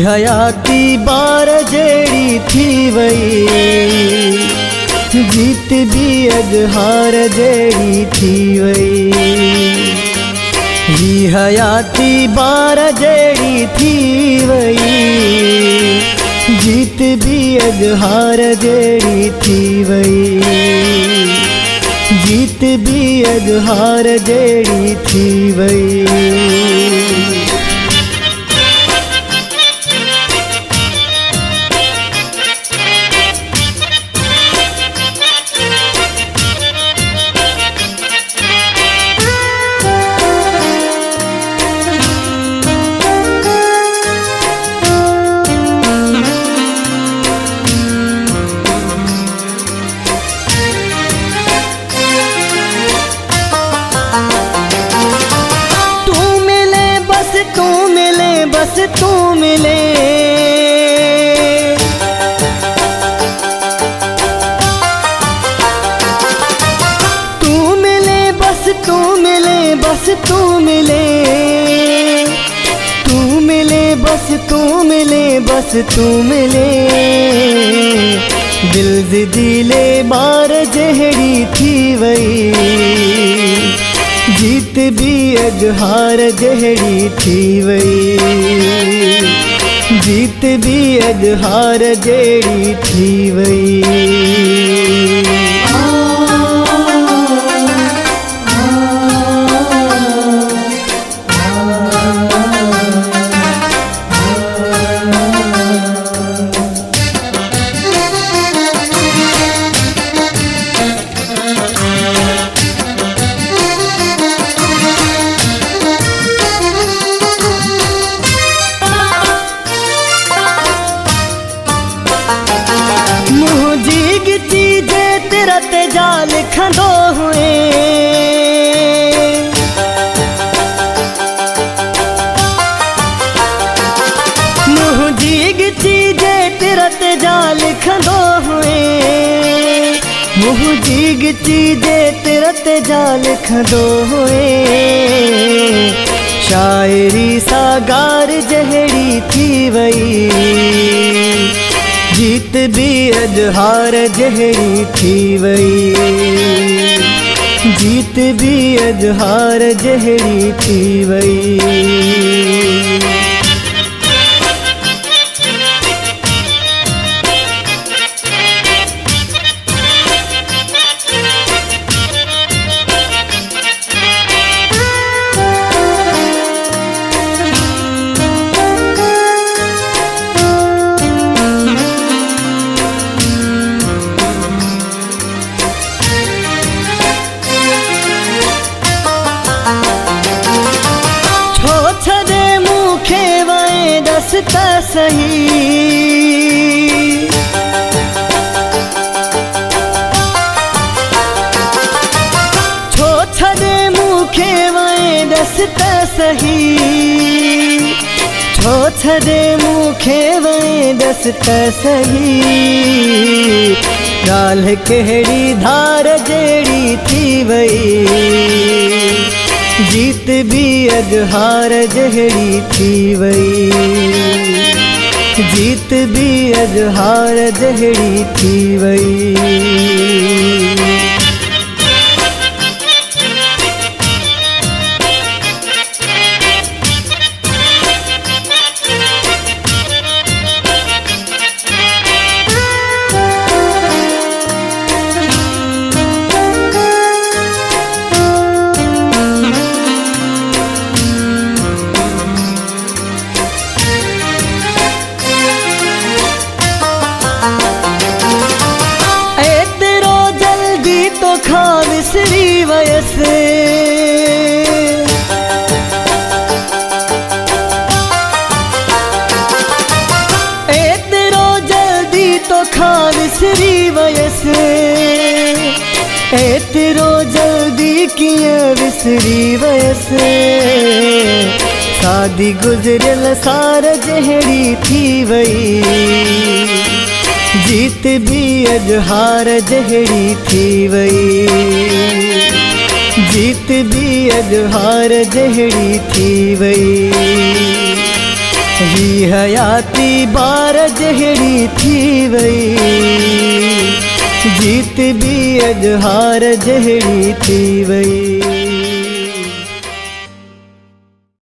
हयाती बार जड़ी थी वई, जीत भी अजहार जड़ी थी वई। ही हयाती बार जड़ी थी वई, जीत भी अजहार जड़ी थी वई। जीत भी अजहार जड़ी थी वई। बस तू मिले, तू मिले, बस तू मिले, बस तू मिले, तू मिले, बस तू मिले, बस तू मिले। दिल दिले बार जहरी थी वई, जीत भी अजहार जहरी थी वई। जीत भी अजहार जहरी थी वई। तेरा तेजा लिखंदो हुए, मुझी चीजे तेरा तेजा लिखंदो हुए, मुझी चीजे तेरा तेजा लिखंदो हुए। शायरी सागार जहरी थी वई, जीत भी अजहार जहरी थी वई। जीत भी अजहार जहरी थी वई। दसता सही, छो छदे मुखे वए दसता सही, छो छदे मुखे वए दसता सही। गाल केड़ी धार जेड़ी थी वई, जीत भी अजहार जहरी थी वई। जीत भी अजहार जहरी थी वई। विसरी वयस, एतरो जल्दी तो खा विसरी वयस, एतरो जल्दी किया विसरी वयस। शादी गुजरल सार जहरी थी वई, जीत भी अजहार जहरी थी वई। जीत भी अजहार जहरी थी वई। ही हयाती बार जहड़ी थी वई जीत भी अज हार जहड़ी थी वई।